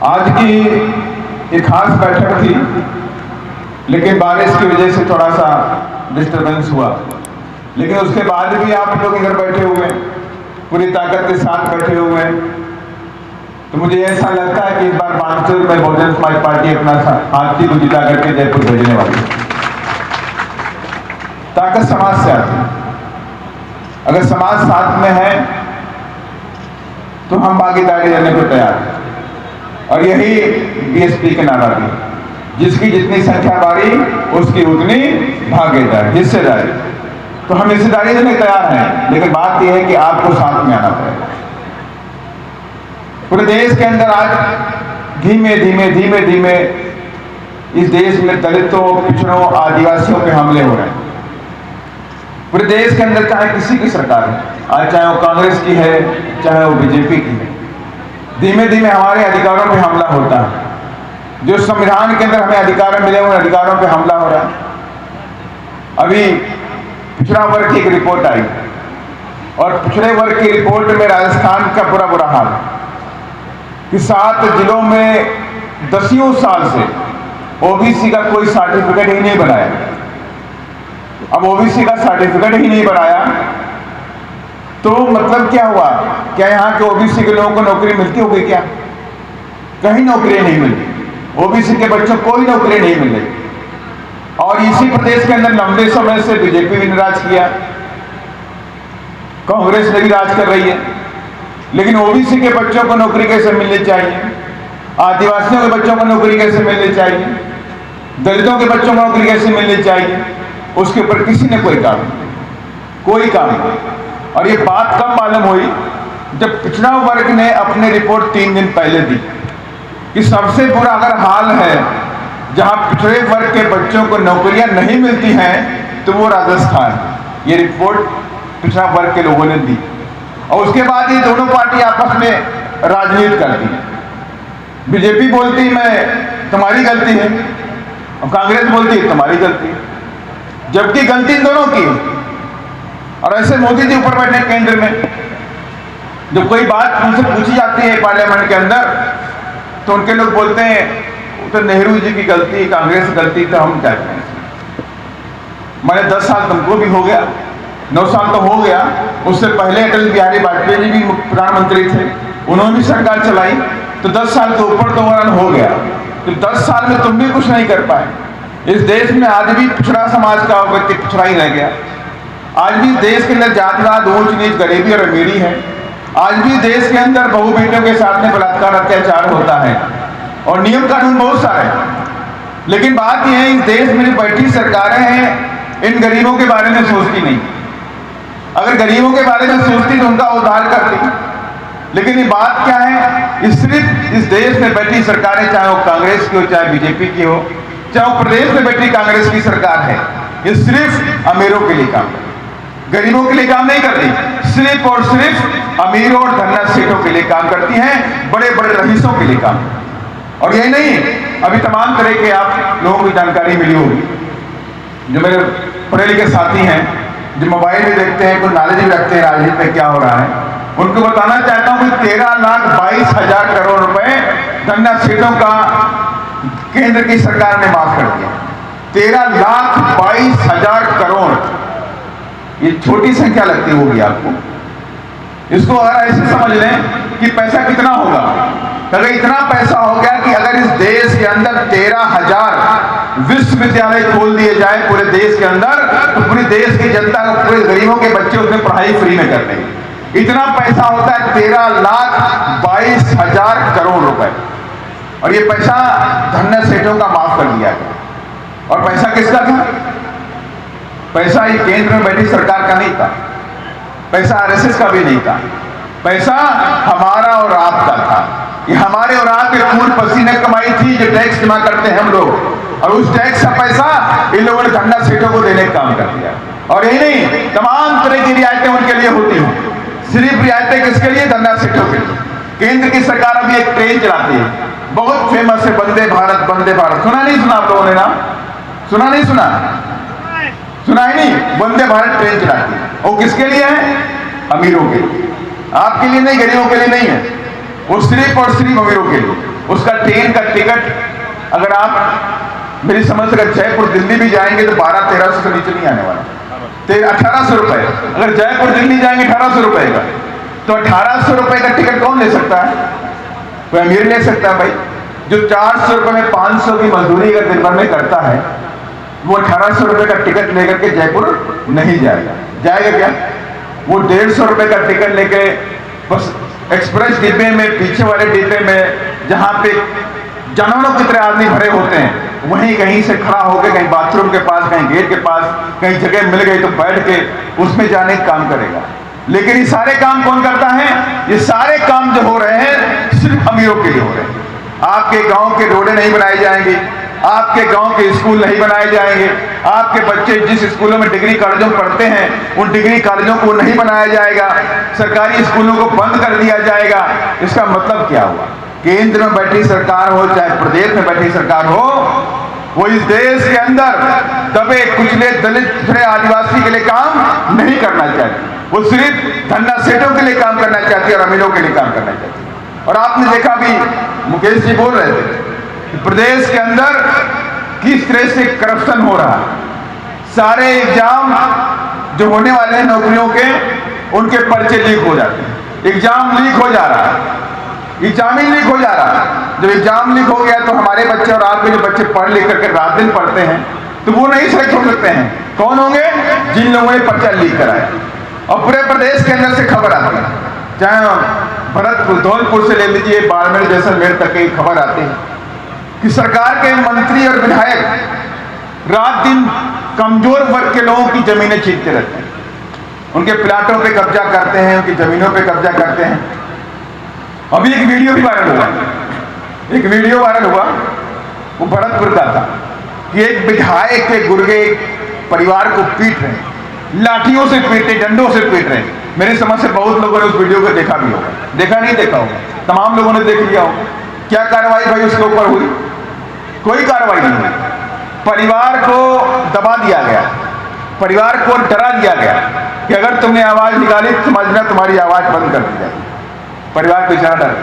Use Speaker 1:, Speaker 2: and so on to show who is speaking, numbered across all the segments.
Speaker 1: आज की एक खास बैठक थी, लेकिन बारिश की वजह से थोड़ा सा डिस्टरबेंस हुआ। लेकिन उसके बाद भी आप लोग इधर बैठे हुए हैं, पूरी ताकत के साथ बैठे हुए हैं। तो मुझे ऐसा लगता है कि इस बार बानसूर में बहुजन समाज पार्टी अपना हाथी को जिता करके जयपुर भेजने वाली है। ताकत समाज से आती है। अगर समाज साथ में है तो हम भागीदारी देने को तैयार हैं। और यही बीएसपी के नारा भी, जिसकी जितनी संख्या बारी उसकी उतनी भागीदारी, हिस्सेदारी। तो हम हिस्सेदारी देने तैयार हैं, लेकिन बात यह है कि आपको साथ में आना पड़ेगा। पूरे देश के अंदर आज धीमे धीमे इस देश में दलितों, पिछड़ों, आदिवासियों पे हमले हो रहे हैं। पूरे देश के अंदर चाहे किसी की सरकार है, आज चाहे वो कांग्रेस की है, चाहे वो बीजेपी की है, धीमे धीमे हमारे अधिकारों पे हमला होता है। जो संविधान के अंदर हमें अधिकार मिले, उन अधिकारों पे हमला हो रहा है। अभी पिछड़ा वर्ग की एक रिपोर्ट आई और पिछड़े वर्ग की रिपोर्ट में राजस्थान का बुरा हाल कि 7 जिलों में 10 साल से ओबीसी का कोई सर्टिफिकेट ही नहीं बनाया। अब ओबीसी का सर्टिफिकेट ही नहीं बनाया तो मतलब क्या हुआ? क्या यहाँ के ओबीसी के लोगों को नौकरी मिलती होगी? क्या कहीं नौकरी नहीं मिलती, ओबीसी के बच्चों को कोई नौकरी नहीं मिल रही। और इसी प्रदेश के अंदर लंबे समय से बीजेपी भी राज किया, कांग्रेस ने भी राज कर रही है। लेकिन ओबीसी के बच्चों को नौकरी कैसे मिलनी चाहिए, आदिवासियों के बच्चों को नौकरी कैसे मिलनी चाहिए, दलितों के बच्चों को नौकरी कैसे मिलनी चाहिए, उसके ऊपर किसी ने कोई काम नहीं। और ये बात कब मालूम हुई? जब पिछड़ा वर्ग ने अपने रिपोर्ट 3 दिन पहले दी कि सबसे बुरा अगर हाल है जहां पिछड़े वर्ग के बच्चों को नौकरियां नहीं मिलती हैं तो वो राजस्थान। ये रिपोर्ट पिछड़ा वर्ग के लोगों ने दी और उसके बाद ये दोनों पार्टी आपस में राजनीति करती है। बीजेपी बोलती मैं तुम्हारी गलती है और कांग्रेस बोलती है तुम्हारी गलती है, जबकि गलती दोनों की है। और ऐसे मोदी जी ऊपर बैठे केंद्र में, जब कोई बात उनसे पूछी जाती है पार्लियामेंट के अंदर तो उनके लोग बोलते हैं तो नेहरू जी की गलती, कांग्रेस की गलती, तो हम क्या करें? मैंने 10 साल तुमको भी हो गया, 9 साल तो हो गया। उससे पहले अटल बिहारी वाजपेयी जी भी प्रधानमंत्री थे, उन्होंने भी सरकार चलाई, तो 10 साल के ऊपर तो वरन हो गया। तो 10 साल में तुम भी कुछ नहीं कर पाए। इस देश में आज भी पिछड़ा समाज का व्यक्ति पिछड़ा ही रह गया। आज भी देश के अंदर जातिवाद, ऊंच नीच, गरीबी और अमीरी है। आज भी देश के अंदर बहु बेटियों के साथ में बलात्कार, अत्याचार होता है और नियम कानून बहुत सारे हैं। लेकिन बात यह है, इस देश में जो बैठी सरकारें हैं इन गरीबों के बारे में सोचती नहीं। अगर गरीबों के बारे में सोचती तो उनका उद्धार करती। लेकिन ये बात क्या है, सिर्फ इस देश में बैठी सरकारें, चाहे वो कांग्रेस की हो, चाहे बीजेपी की हो, चाहे वो प्रदेश में बैठी कांग्रेस की सरकार है, ये सिर्फ अमीरों के लिए काम करती, गरीबों के लिए काम नहीं करती। सिर्फ और सिर्फ अमीरों और धन्ना सेठों के लिए काम करती हैं, बड़े बड़े रईसों के लिए काम करती। और यही नहीं, अभी तमाम तरह के आप लोगों को जानकारी मिली होगी, जो मेरे पढ़े लिखे साथी हैं, जो मोबाइल में देखते हैं, कोई नॉलेज भी रखते हैं राजनीति में क्या हो रहा है, उनको बताना चाहता हूं कि 13,22,000 करोड़ रुपए धन्ना सेठों का केंद्र की सरकार ने माफ कर दिया। 13,22,000 करोड़, ये छोटी संख्या लगती होगी आपको। इसको अगर ऐसे समझ लें कि पैसा कितना होगा, अगर इतना पैसा हो गया कि अगर इस देश के अंदर 13,000 विश्वविद्यालय खोल दिए जाए पूरे देश के अंदर, तो पूरे देश की जनता, पूरे गरीबों के बच्चे उसमें पढ़ाई फ्री में कर लेंगे। इतना पैसा होता है 13,22,000 करोड़ रुपए। और ये पैसा धन्ना सेठों का माफ कर दिया गया। और पैसा किसका था? पैसा ये केंद्र में बैठी सरकार का नहीं था, पैसा आरएसएस का भी नहीं था, पैसा हमारा और आपका था। ये हमारे और आपके खून पसीने कमाई थी, जो टैक्स जमा करते हैं हम लोग, और उस टैक्स का पैसा इन लोगों ने धन्ना सेठों को देने का काम कर दिया। और यही नहीं, तमाम तरह की रियायतें उनके लिए होती हैं। सिर्फ रियायतें किसके लिए? धन्ना सेठों के लिए। केंद्र की सरकार अभी एक ट्रेन चलाती है, बहुत फेमस है, वंदे भारत। वंदे भारत सुना नहीं? सुना आप लोगों ने ना? सुना नहीं? सुना ही नहीं? वंदे भारत ट्रेन चलाती है, वो किसके लिए है? अमीरों के लिए, आपके लिए नहीं, गरीबों के लिए नहीं है। वो सिर्फ और सिर्फ अमीरों के लिए। उसका ट्रेन का टिकट अगर आप मेरी समझ से जयपुर दिल्ली भी जाएंगे तो 1200-1300 से नीचे नहीं आने वाला, 1800 रुपए। अगर जयपुर दिल्ली जाएंगे 1800 रुपए का, तो 1800 रुपए का टिकट कौन ले सकता है? कोई अमीर ले सकता है भाई। जो 400 रुपए में 500 की मजदूरी अगर दिन भर में करता है, वो 1800 रुपए का टिकट लेकर के जयपुर नहीं जाएगा। जाएगा क्या? वो 150 रुपए का टिकट लेके बस एक्सप्रेस डिब्बे में, पीछे वाले डिब्बे में, जहां पे जानवरों की तरह आदमी भरे होते हैं, वहीं कहीं से खड़ा होकर कहीं बाथरूम के पास, कहीं गेट के पास, कहीं जगह मिल गई तो बैठ के उसमें जाने का काम करेगा। लेकिन ये सारे काम कौन करता है? ये सारे काम जो हो रहे हैं सिर्फ अमीरों के लिए हो रहे हैं। आपके गांव के रोडें नहीं बनाई जाएंगी, आपके गांव के स्कूल नहीं बनाए जाएंगे, आपके बच्चे जिस स्कूलों में डिग्री कॉलेजों में पढ़ते हैं उन डिग्री कॉलेजों को नहीं बनाया जाएगा, सरकारी स्कूलों को बंद कर दिया जाएगा। इसका मतलब क्या हुआ? केंद्र में बैठी सरकार हो चाहे प्रदेश में बैठी सरकार हो, वो इस देश के अंदर दबे कुचले दलित पिछड़े आदिवासी के लिए काम नहीं करना चाहती। वो सिर्फ धन्ना सेठों के लिए काम करना चाहती है और अमीरों के लिए काम करना चाहती है। और आपने देखा भी, मुकेश जी बोल रहे थे कि प्रदेश के अंदर किस तरह से करप्शन हो रहा है। सारे एग्जाम जो होने वाले हैं नौकरियों के, उनके पर्चे लीक हो जाते हैं, एग्जाम लीक हो जा रहा है, एग्जाम ही लीक हो जा रहा है। जब एग्जाम लीक हो गया तो हमारे बच्चे और आपके जो बच्चे पढ़ लिख करके रात दिन पढ़ते हैं तो वो नहीं सेलेक्ट हो सकते हैं। कौन होंगे? जिन लोगों ने पर्चा लीक कराया। और पूरे प्रदेश के अंदर से खबर आती है, चाहे भरतपुर धौलपुर से ले लीजिए, बाड़मेर जैसलमेर तक की खबर आती है कि सरकार के मंत्री और विधायक रात दिन कमजोर वर्ग के लोगों की जमीनें छीनते रहते हैं, उनके प्लाटों पे कब्जा करते हैं, उनकी जमीनों पे कब्जा करते हैं। अभी एक वीडियो भी वायरल हुआ, एक वीडियो वायरल हुआ, वो भरतपुर का था कि एक विधायक के गुर्गे परिवार को पीट रहे हैं, लाठियों से पीट रहे, डंडों से पीट रहे हैं। मेरी समझ से बहुत लोगों ने उस वीडियो को देखा भी होगा, देखा नहीं देखा होगा, तमाम लोगों ने देख लिया होगा। क्या कार्रवाई भाई उसके ऊपर हुई? कोई कार्रवाई नहीं हुई। परिवार को दबा दिया गया, परिवार को डरा दिया गया कि अगर तुमने आवाज निकाली समझना तुम्हारी आवाज बंद कर दी जाएगी। परिवार बेचारा डर,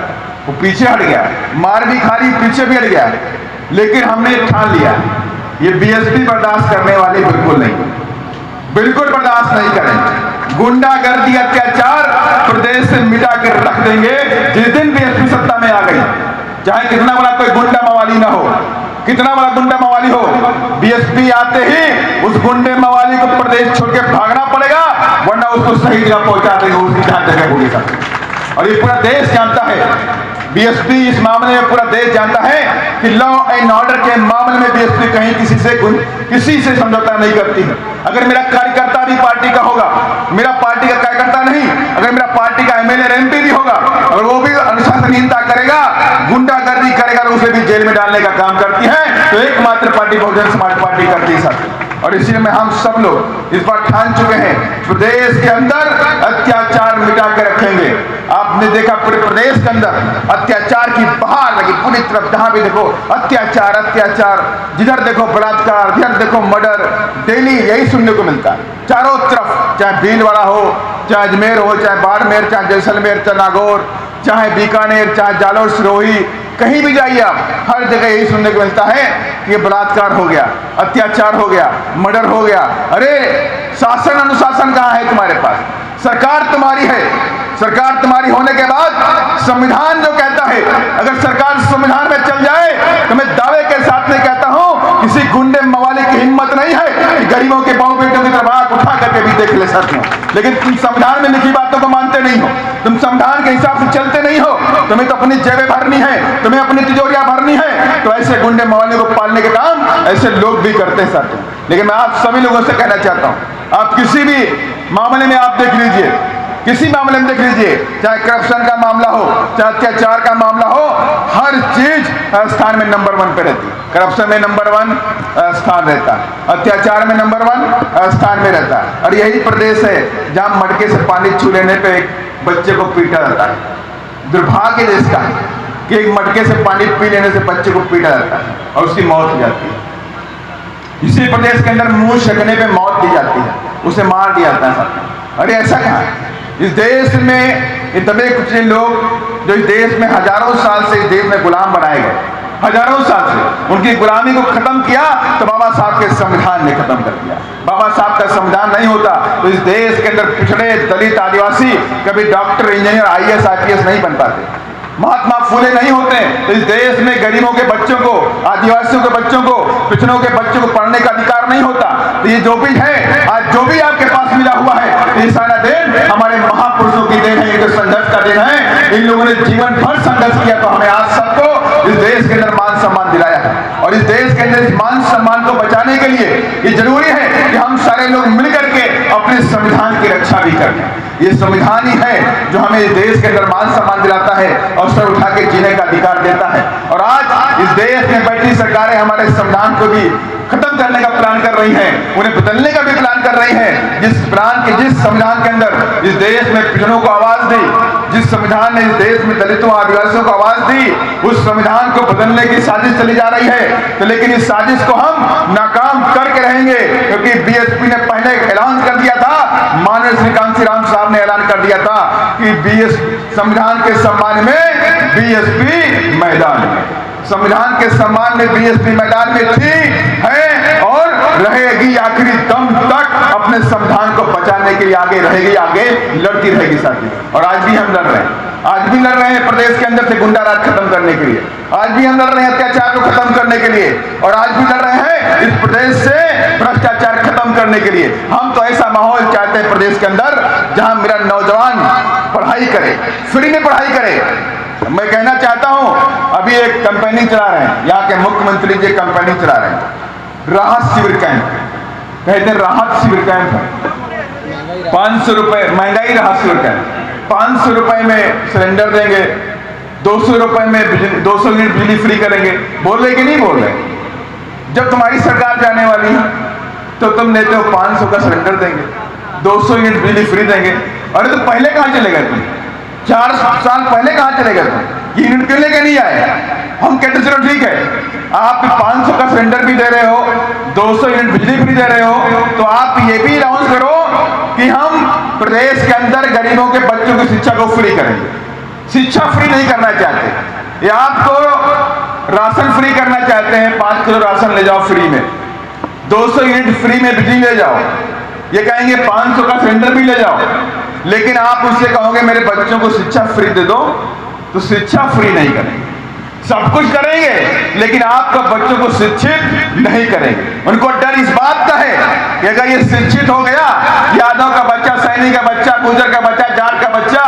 Speaker 1: वो पीछे हट गया, मार भी खा रही, पीछे भी हट गया। लेकिन हमने ठान लिया, ये बीएसपी बर्दाश्त करने वाले बिल्कुल नहीं, बिल्कुल बर्दाश्त नहीं करें। गुंडागर्दी अत्याचार प्रदेश से मिटा कर रख देंगे जिस दिन बीएसपी सत्ता में आ गई। चाहे कितना बड़ा कोई गुंडा मवाली ना हो, कितना बड़ा गुंडा मवाली हो, बीएसपी आते ही उस गुंडे मवाली को प्रदेश छोड़ के भागना पड़ेगा, वरना उसको सही जगह पहुंचा देंगे, उसकी जहां जगह होगी सब। और ये पूरा देश जानता है, बीएसपी इस मामले में पूरा देश जानता है कि लॉ एंड ऑर्डर के मामले में बीएसपी कहीं किसी से समझौता नहीं करती है। अगर मेरा कार्यकर्ता भी पार्टी का होगा, मेरा पार्टी का कार्यकर्ता नहीं, अगर मेरा पार्टी का एमएलए एमपी भी होगा, अगर वो भी अनुशासनहीनता करेगा, गुंडागर्दी करेगा तो उसे भी जेल में डालने का काम करती है, तो एकमात्र पार्टी बहुजन समाज पार्टी करती है साथी। और इसीलिए में हम सब लोग इस बार ठान चुके हैं, प्रदेश के अंदर अत्याचार मिटा के रखेंगे। आपने देखा पूरे प्रदेश के अंदर अत्याचार की बहार लगी, पूरी तरफ जहां भी देखो अत्याचार अत्याचार, जिधर देखो बलात्कार, जिधर देखो मर्डर, डेली यही सुनने को मिलता है चारों तरफ। चाहे भीलवाड़ा हो, चाहे अजमेर हो, चाहे बाड़मेर, चाहे जैसलमेर, चाहे नागौर, चाहे बीकानेर, चाहे जालोर सिरोही, कहीं भी जाइए आप, हर जगह यही सुनने को मिलता है कि ये बलात्कार हो गया, अत्याचार हो गया, मर्डर हो गया। अरे शासन अनुशासन कहाँ है तुम्हारे पास? सरकार तुम्हारी है, सरकार तुम्हारी होने के बाद संविधान जो कहता है, अगर सरकार संविधान में चल जाए तो मैं दावे के साथ में कहता हूं किसी गुंडे मवाली की हिम्मत नहीं है कि गरीबों के बहु बेटों की तरफ आंख उठा करके भी देख ले सकते हो। लेकिन तुम संविधान में लिखी बातों को मानते नहीं हो, तुम संविधान के हिसाब से चलते नहीं हो, तुम्हें तो अपनी जेबें भरनी है, तुम्हें अपनी तिजोरियां भरनी है, तो ऐसे गुंडे मवाली को पालने के काम ऐसे लोग भी करते हैं साथियों। लेकिन मैं आप सभी लोगों से कहना चाहता हूं, आप किसी भी मामले में आप देख लीजिए, किसी मामले में देख लीजिए, चाहे करप्शन का मामला हो, चाहे अत्याचार का मामला हो, हर चीज स्थान में नंबर 1 पे रहती है। करप्शन में नंबर 1 स्थान रहता है, अत्याचार में नंबर 1 स्थान में रहता है। और यही प्रदेश है जहां मटके से पानी छू लेने पे एक बच्चे को पीटा जाता है। दुर्भाग्य देश का है कि एक मटके से पानी पी लेने से बच्चे को पीटा जाता है और उसकी मौत हो जाती है। इसी प्रदेश के अंदर मुंह छकने पे मौत दी जाती है, उसे मार दिया जाता है। अरे ऐसा कहाँ है? इस देश में ये दबे कुचले लोग जो इस देश में हजारों साल से इस देश में गुलाम बनाए गए, हजारों साल से उनकी गुलामी को खत्म किया तो बाबा साहब के संविधान ने खत्म कर दिया। बाबा साहब का संविधान नहीं होता तो इस देश के अंदर पिछड़े, दलित, आदिवासी कभी डॉक्टर, इंजीनियर, IAS, IPS नहीं बन पाते। महात्मा फूले नहीं होते तो इस देश में गरीबों के बच्चों को, आदिवासियों के बच्चों को, पिछड़ों के बच्चों को पढ़ने का अधिकार नहीं होता। तो ये जो भी है, आज जो भी आपके पास मिला हुआ है, ये सारा देन हमारे महापुरुषों की देन है, ये संघर्ष का देन है। इन लोगों ने जीवन भर संघर्ष किया तो हमें आज सबको इस देश के अंदर मान सम्मान दिलाया है। और इस देश के अंदर इस मान सम्मान को बचाने के लिए ये जरूरी है कि हम सारे लोग मिलकर के अपने संविधान की रक्षा भी करें। ये संविधान ही है जो हमें इस देश के अंदर मान सम्मान दिलाता है और सर उठा के जीने का अधिकार देता है। और आज इस देश में बैठी सरकारें हमारे संविधान को भी खत्म करने का प्लान कर रही हैं, उन्हें बदलने का भी प्लान कर रही हैं। जिस संविधान के अंदर इस देश में पिछड़ों को आवाज दी, जिस संविधान ने इस देश में दलितों, आदिवासियों को आवाज दी, उस संविधान को बदलने की साजिश चली जा रही है। तो लेकिन इस साजिश को हम नाकाम करके रहेंगे, क्योंकि BSP ने पहले ऐलान कर दिया था, माननीय श्री कांसी राम साहब ने ऐलान कर दिया था कि संविधान के सम्मान में BSP मैदान में, संविधान के सम्मान में BSP मैदान में थी, है और रहेगी आखिरी दम तक। अपने संविधान को बचाने के लिए आगे रहेगी, आगे लड़ती रहेगी साथी। और आज भी हम लड़ रहे हैं, आज भी लड़ रहे हैं प्रदेश के अंदर से गुंडा राज खत्म करने के लिए, आज भी हम लड़ रहे हैं अत्याचार को खत्म करने के लिए, और आज भी लड़ रहे हैं इस प्रदेश से भ्रष्टाचार खत्म करने के लिए। हम तो ऐसा माहौल चाहते हैं प्रदेश के अंदर जहां मेरा नौजवान पढ़ाई करे, फ्री में पढ़ाई करे। मैं कहना चाहता हूं, अभी एक कंपनी चला रहे हैं, यहाँ के मुख्यमंत्री जी कंपनी चला रहे हैं, राहत शिविर कैंप, कहते हैं राहत शिविर कैंप है। 500 रुपए महंगाई राहत शिविर कैंप, 500 रुपए में सिलेंडर देंगे, 200 रुपए में 200 यूनिट बिजली फ्री करेंगे। बोल रहे कि नहीं बोल रहे? जब तुम्हारी सरकार जाने वाली है तो तुम लेते हो 500 का सिलेंडर देंगे, 200 यूनिट बिजली फ्री देंगे। अरे तो पहले कहां चले गए तुम? 4 साल पहले कहां चले गए तुम? ये यूनिट क्यों लेके नहीं आए? हम कहते चलो ठीक है, आप 500 का सिलेंडर भी दे रहे हो, 200 यूनिट बिजली फ्री दे रहे हो, तो आप ये भी अनाउंस करो कि हम प्रदेश के अंदर गरीबों के बच्चों की शिक्षा को फ्री करेंगे। शिक्षा फ्री नहीं करना चाहते, या आप तो राशन फ्री करना चाहते हैं, 5 किलो राशन ले जाओ फ्री में, 200 यूनिट फ्री में बिजली ले जाओ, ये कहेंगे 500 का सिलेंडर भी ले जाओ। लेकिन आप उससे कहोगे मेरे बच्चों को शिक्षा फ्री दे दो, तो शिक्षा फ्री नहीं करेंगे। सब कुछ करेंगे लेकिन आपका बच्चों को शिक्षित नहीं करेंगे। उनको डर इस बात का है कि अगर ये शिक्षित हो गया, यादव का बच्चा, सैनी का बच्चा, गुर्जर का बच्चा, जाट का बच्चा,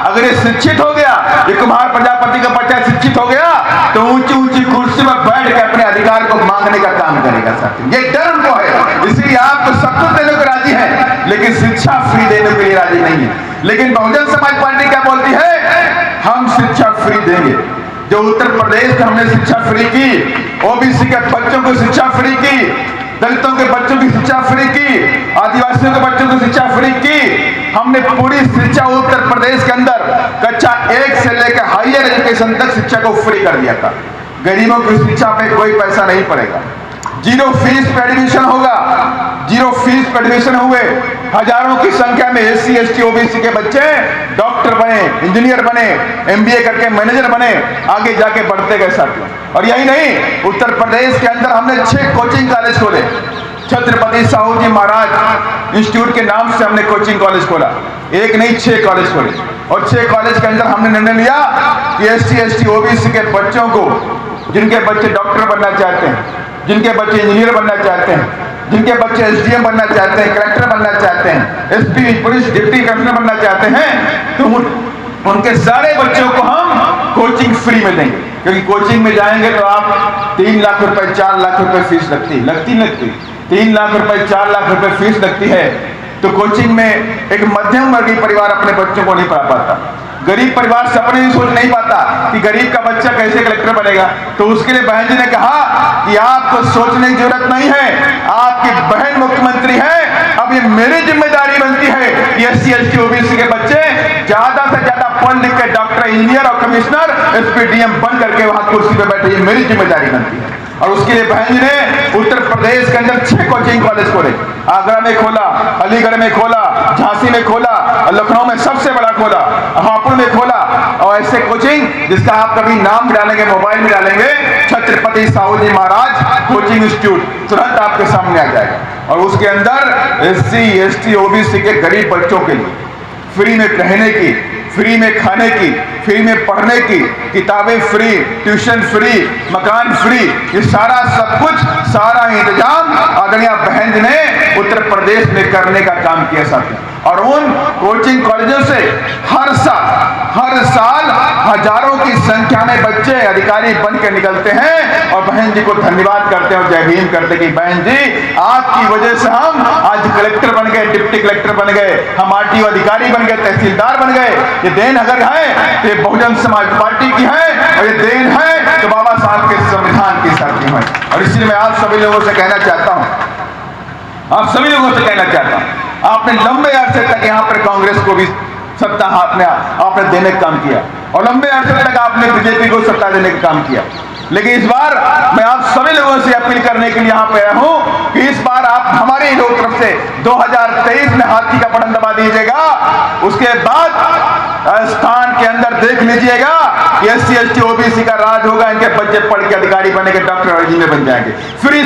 Speaker 1: अगर ये शिक्षित हो गया, ये कुमार प्रजापति का बच्चा शिक्षित हो गया, तो ऊंची ऊंची कुर्सी पर बैठ के अपने अधिकार को मांगने का काम करेगा साथी। ये डर उनको है, इसलिए आपको सब कुछ देने को राजी है लेकिन शिक्षा फ्री देने के लिए राजी नहीं है। लेकिन बहुजन समाज पार्टी क्या बोलती है? हम शिक्षा फ्री देंगे। जो उत्तर प्रदेश में हमने शिक्षा फ्री की, OBC के बच्चों को शिक्षा फ्री की, दलितों के बच्चों की शिक्षा फ्री की, आदिवासियों के बच्चों को शिक्षा फ्री की, हमने पूरी शिक्षा उत्तर प्रदेश के अंदर कक्षा 1 से लेकर हायर एजुकेशन तक शिक्षा को फ्री कर दिया था। गरीबों की शिक्षा पे कोई पैसा नहीं पड़ेगा, 0 फीस पे एडमिशन होगा, 0 फीस पे एडमिशन हुए हजारों की संख्या में SC ST OBC के बच्चे डॉक्टर बने, इंजीनियर बने, MBA करके मैनेजर बने, आगे जाके बढ़ते गए साथियों। और यही नहीं, उत्तर प्रदेश के अंदर हमने 6 कोचिंग कॉलेज खोले, छत्रपति साहू जी महाराज इंस्टीट्यूट के नाम से हमने कोचिंग कॉलेज खोला, एक नहीं 6 कॉलेज खोले। और 6 कॉलेज के अंदर हमने निर्णय लिया कि SC ST OBC के बच्चों को, जिनके बच्चे डॉक्टर बनना चाहते हैं, जिनके बच्चे इंजीनियर बनना चाहते हैं, जिनके बच्चे SDM बनना चाहते हैं, कलेक्टर बनना चाहते हैं, SP पुलिस डिप्टी कमिश्नर बनना चाहते हैं, तो उनके सारे बच्चों को हम कोचिंग फ्री में देंगे। क्योंकि कोचिंग में जाएंगे तो आप 3 लाख रुपए 4 लाख रुपए फीस लगती 3 लाख रुपए 4 लाख रुपए फीस लगती है। तो कोचिंग में एक मध्यम वर्गीय परिवार अपने बच्चों को नहीं पढ़ा पाता, गरीब परिवार सपने भी सोच नहीं पाता कि गरीब का बच्चा कैसे कलेक्टर बनेगा। तो उसके लिए बहन जी ने कहा कि आपको सोचने की जरूरत नहीं है, आपकी बहन मुख्यमंत्री है, अब ये मेरी जिम्मेदारी बनती है कि SC ST OBC के बच्चे ज्यादा से ज्यादा पढ़ लिख के डॉक्टर, इंजीनियर और कमिश्नर, SP DM बन करके वहां कुर्सी पे बैठे, ये मेरी जिम्मेदारी बनती है। और उसके लिए बहन जी ने उत्तर प्रदेश के अंदर 6 कोचिंग कॉलेज खोले, आगरा में खोला, अलीगढ़ में खोला, झांसी में खोला, और लखनऊ में सबसे बड़ा खोला, हापुड़ में खोला, और ऐसे कोचिंग जिसका आप कभी नाम भी डालेंगे, मोबाइल में डालेंगे, छत्रपति साहूजी महाराज कोचिंग इंस्टीट्यूट, तुरंत आपके सामने आ जाएगा। और उसके अंदर SC ST OBC के गरीब बच्चों के लिए फ्री में रहने की, फ्री में खाने की, फ्री में पढ़ने की, किताबें फ्री, ट्यूशन फ्री, मकान फ्री, ये सारा सब कुछ, सारा इंतजाम आदरणीय बहन जी ने उत्तर प्रदेश में करने का काम किया साथी। और उन कोचिंग कॉलेजों से हर साल हजारों की संख्या में बच्चे अधिकारी बन के निकलते हैं और बहन जी को धन्यवाद करते हैं और जय भीम करते हैं कि बहन जी आपकी वजह से हम आज कलेक्टर बन गए, डिप्टी कलेक्टर बन गए, हम RTO अधिकारी बन गए, तहसीलदार बन गए। ये देन अगर है तो ये बहुजन समाज पार्टी की है, और ये देन है तो बाबा साहब के संविधान की साथी है। और इसलिए मैं आप सभी लोगों से कहना चाहता हूं, आपने लंबे अरसे तक यहाँ पर कांग्रेस को भी सत्ता आपने देने का काम किया, और लंबे अरसे तक आपने बीजेपी को सत्ता देने का काम किया। लेकिन इस बार मैं आप सभी लोगों से अपील करने के लिए यहाँ पे आया हूँ कि इस बार आप हमारे लोगों की तरफ से 2023 में हाथी का बटन दबा दीजिएगा। उसके बाद स्थान के अंदर देख लीजिएगा कि SC ST OBC का राज होगा, इनके बच्चे पढ़ के अधिकारी बनेंगे, डॉक्टर इंजीनियर बन जाएंगे, फ्री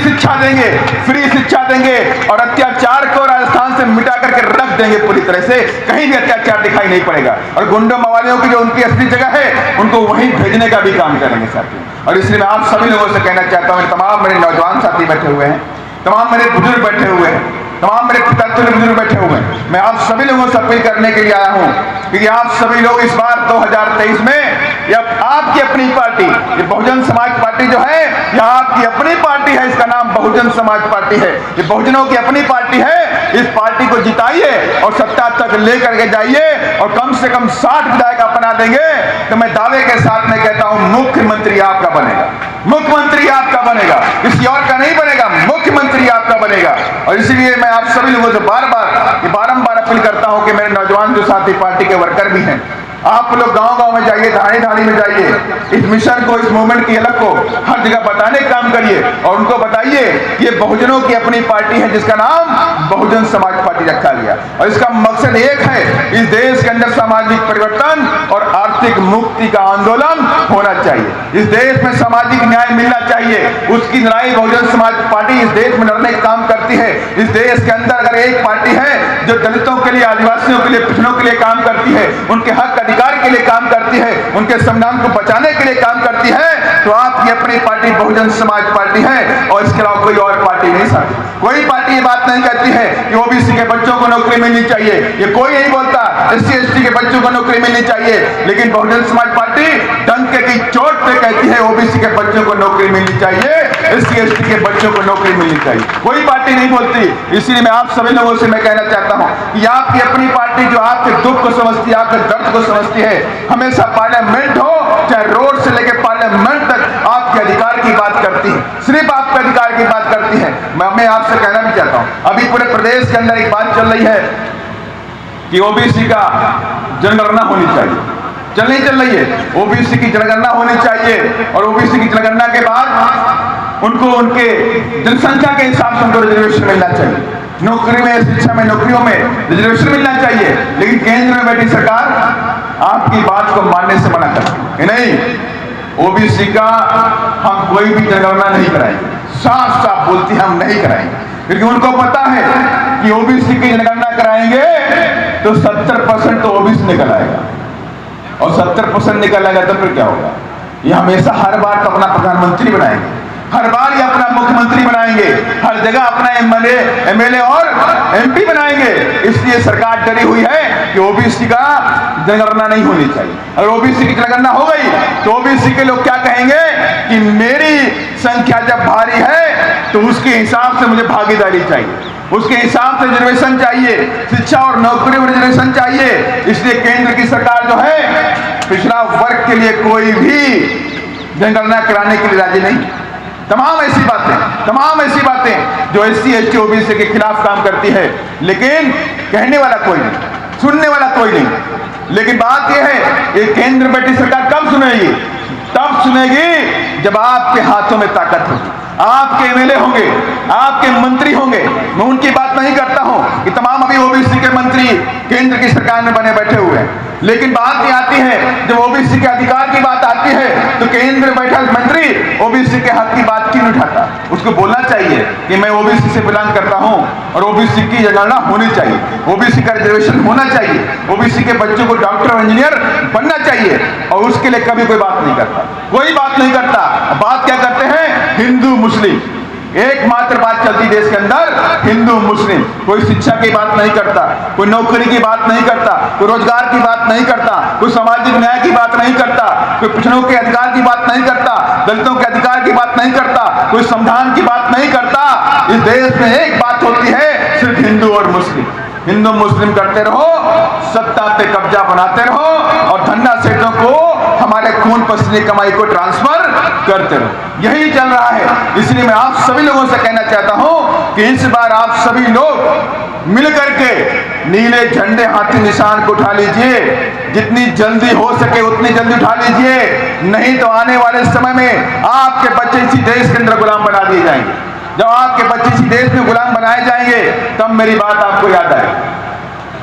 Speaker 1: शिक्षा देंगे और अत्याचार को राजस्थान से मिटा करके रख देंगे पूरी तरह से, कहीं भी अत्याचार दिखाई नहीं पड़ेगा। और गुंडों मवालियों की जो उनकी असली जगह है उनको वहीं भेजने का भी काम करेंगे साथी। और इसलिए मैं आप सभी लोगों से कहना चाहता हूँ, तमाम मेरे नौजवान साथी बैठे हुए हैं, तमाम मेरे बुजुर्ग बैठे हुए हैं, तमाम मेरे पिता बुजुर्ग बैठे हुए हैं, मैं आप सभी लोगों से अपील करने के लिए आया हूं कि आप सभी लोग इस बार 2023 में या आपकी अपनी पार्टी, ये बहुजन समाज पार्टी जो है, यह आपकी अपनी पार्टी है, इसका नाम बहुजन समाज पार्टी है, ये बहुजनों की अपनी पार्टी है। इस पार्टी को जिताइए और सत्ता तक लेकर के जाइए और कम से कम 60 विधायक अपना देंगे तो मैं दावे के साथ में कहता हूं मुख्यमंत्री आपका बनेगा, मुख्यमंत्री आपका बनेगा, किसी और का नहीं बनेगा, मुख्यमंत्री आपका बनेगा। और इसलिए मैं आप सभी लोगों से बारंबार अपील करता हूं कि मेरे नौजवान जो साथी पार्टी के वर्कर भी हैं, आप लोग गांव-गांव में जाइए, धाड़ी में जाइए, इस मिशन को, इस मूवमेंट की अलग को हर जगह बताने का काम करिए और उनको बताइए कि ये बहुजनों की अपनी पार्टी है जिसका नाम बहुजन समाज पार्टी रखा गया। और इसका मकसद एक है, इस देश के अंदर सामाजिक परिवर्तन और आर्थिक मुक्ति का आंदोलन होना चाहिए, इस देश में सामाजिक न्याय मिलना चाहिए, उसकी लड़ाई बहुजन समाज पार्टी इस देश में लड़ने का काम करती है। इस देश के अंदर अगर एक पार्टी है जो दलितों के लिए, आदिवासियों के लिए, पिछड़ों के लिए काम करती है, उनके हक अधिकार के लिए काम करती है, उनके संविधान को बचाने के लिए काम करती है, तो आपकी अपनी पार्टी बहुजन समाज पार्टी है और इसके अलावा कोई और पार्टी नहीं सकती। कोई पार्टी ये बात नहीं कहती है कि OBC के बच्चों को नौकरी मिलनी चाहिए, ये कोई नहीं बोलता SC ST के बच्चों को नौकरी मिलनी चाहिए, लेकिन बहुजन समाज पार्टी डंके की चोट पे कहती है OBC के बच्चों को नौकरी मिलनी चाहिए, SC ST के बच्चों को नौकरी मिलनी चाहिए, कोई पार्टी नहीं बोलती। इसलिए मैं आप सभी लोगों से मैं कहना चाहता हूं कि आपकी अपनी पार्टी जो आपके दुख को समझती है, आपके दर्द को समझती है, हमेशा पार्लियामेंट हो चाहे रोड से लेकर पार्लियामेंट तक आपके अधिकार की बात करती है, सिर्फ आपके अधिकार की बात करती है। मैं आपसे कहना भी चाहता हूं, अभी पूरे प्रदेश के अंदर एक बात चल रही है कि OBC का जनगणना होनी चाहिए, चल रही है, OBC की जनगणना होनी चाहिए और OBC की जनगणना के बाद उनको उनके जनसंख्या के हिसाब से उनको रिजर्वेशन मिलना चाहिए, नौकरी में, शिक्षा में, नौकरियों में रिजर्वेशन मिलना चाहिए। लेकिन केंद्र में बैठी सरकार आपकी बात को मानने से मना करती है, नहीं, OBC का हम कोई भी जनगणना नहीं कराएंगे, साफ साफ बोलती हम नहीं कराएंगे, क्योंकि उनको पता है कि OBC की जनगणना कराएंगे तो 70% तो OBC निकल आएगा और 70% निकल आएगा तो फिर क्या होगा? ये हमेशा हर बार तो अपना प्रधानमंत्री बनाएंगे, हर बार ये अपना मुख्यमंत्री बनाएंगे, हर जगह अपना MLA और MP बनाएंगे। इसलिए सरकार डरी हुई है कि OBC का जनगणना नहीं होनी चाहिए। अगर OBC की जनगणना हो गई तो OBC के लोग क्या कहेंगे कि मेरी संख्या जब भारी है तो उसके हिसाब से मुझे भागीदारी चाहिए, उसके हिसाब से रिजर्वेशन चाहिए, शिक्षा और नौकरी में रिजर्वेशन चाहिए। इसलिए केंद्र की सरकार जो है पिछड़ा वर्ग के लिए कोई भी जनगणना कराने के लिए राजी नहीं। तमाम ऐसी बातें जो SC ST OBC के खिलाफ काम करती है, लेकिन कहने वाला कोई नहीं, सुनने वाला कोई नहीं। लेकिन बात यह है, ये केंद्र बैठी सरकार कब सुनेगी? तब सुनेगी जब आपके हाथों में ताकत होगी, आपके एमएलए होंगे, आपके मंत्री होंगे, मैं उनकी बात नहीं करता हूं कि तमाम अभी ओबीसी के मंत्री केंद्र की सरकार में बने बैठे हुए हैं, लेकिन बात ये आती है जब ओबीसी के अधिकार की बात आती है तो केंद्र में बैठा मंत्री ओबीसी के हक की बात क्यों नहीं उठाता? उसको बोलना चाहिए कि मैं ओबीसी से बिलोंग करता हूं और ओबीसी की जनगणना होनी चाहिए, ओबीसी का रिजर्वेशन होना चाहिए, ओबीसी के बच्चों को डॉक्टर और इंजीनियर बनना चाहिए, और उसके लिए कभी कोई बात नहीं करता, कोई बात नहीं करता। बात क्या करते हैं? हिंदू मुस्लिम, एकमात्र बात चलती देश के अंदर हिंदू मुस्लिम। कोई शिक्षा की बात नहीं करता, कोई नौकरी की बात नहीं करता, कोई रोजगार की बात नहीं करता, कोई सामाजिक न्याय की बात नहीं करता, कोई पिछड़ों के अधिकार की बात नहीं करता, दलितों के अधिकार की बात नहीं करता, कोई संविधान की बात नहीं करता। इस देश में एक बात होती है, सिर्फ हिंदू और मुस्लिम। हिंदू मुस्लिम करते रहो, सत्ता पे कब्जा बनाते रहो और धन्ना सेठों को हमारे खून पसीने कमाई को ट्रांसफर करते रहो, यही चल रहा है। इसलिए मैं आप सभी लोगों से कहना चाहता हूं कि इस बार आप सभी लोग मिलकर के नीले झंडे हाथी निशान को उठा लीजिए, जितनी जल्दी हो सके उतनी जल्दी उठा लीजिए, नहीं तो आने वाले समय में आपके बच्चे इसी देश के अंदर गुलाम बना दिए जाएंगे। जब आपके बच्चे इसी देश में गुलाम बनाए जाएंगे तब मेरी बात आपको याद आएगी,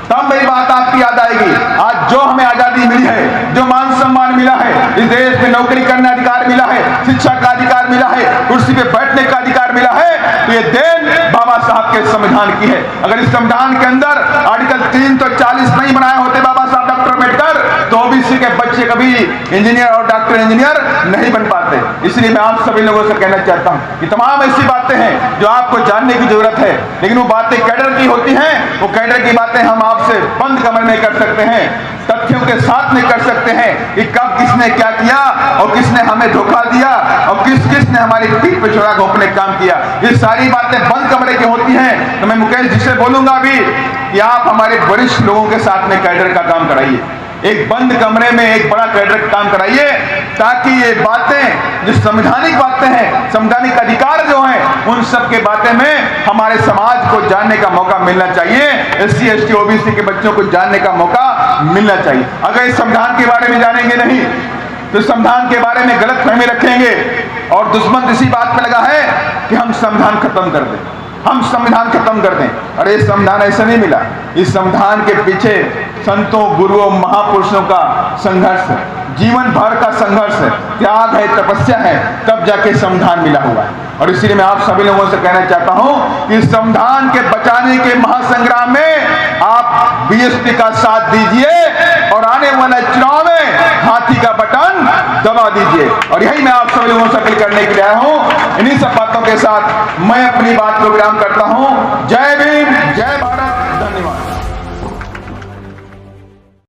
Speaker 1: तब मेरी बात आपकी याद आएगी। आज जो हमें आजादी मिली है, जो मान सम्मान मिला है, इस देश में नौकरी करने का अधिकार मिला है, शिक्षा का अधिकार मिला है, कुर्सी पे बैठने का अधिकार मिला है, तो ये देन बाबा साहब के संविधान की है। अगर इस संविधान के अंदर आर्टिकल 340 नहीं बनाए होते बाबा साहब डॉक्टर अम्बेडकर, तो ओबीसी के बच्चे कभी इंजीनियर और डॉक्टर इंजीनियर नहीं बन पाते। इसलिए मैं आप सभी लोगों से कहना चाहता हूं कि तमाम ऐसी बातें हैं जो आपको जानने की जरूरत है, लेकिन वो बातें कैडर की होती हैं, वो कैडर की बातें हम आपसे बंद कमरे में कर सकते हैं, तथ्यों के साथ में कर सकते हैं कि कब किसने क्या किया और किसने हमें धोखा दिया और किस ने हमारी पीठ पे छुरा घोंपने का काम किया। ये सारी बातें बंद कमरे की होती हैं। तो मैं मुकेश जी से बोलूंगा अभी कि आप हमारे वरिष्ठ लोगों के साथ में कैडर का काम कराइए, एक बंद कमरे में एक बड़ा कैडर का काम कराइए, ताकि ये बातें जो संवैधानिक बातें हैं, संवैधानिक अधिकार जो हैं, उन सब के बातें में हमारे समाज को जानने का मौका मिलना चाहिए। एससी एसटी ओबीसी के बच्चों को जानने का मौका मिलना चाहिए। अगर इस संविधान के बारे में जानेंगे नहीं तो संविधान के बारे में गलत फहमी रखेंगे, और दुश्मन इसी बात पे लगा है कि हम संविधान खत्म कर दें, हम संविधान खत्म कर दें। अरे संविधान ऐसा नहीं मिला, इस संविधान के पीछे संतों, गुरुओं, महापुरुषों का संघर्ष है, जीवन भर का संघर्ष है, त्याग है, तपस्या है, तब जाके संविधान मिला हुआ है। और इसलिए मैं आप सभी लोगों से कहना चाहता हूं कि संविधान के बचाने के महासंग्राम में आप बीएसपी का साथ दीजिए और आने वाले चुनाव में हाथी का बटन दबा दीजिए। और यही मैं आप सभी लोगों से अपील करने के लिए आया हूं। इन्हीं सब बातों के साथ मैं अपनी बात को विराम करता हूं। जय भीम, जय भारत।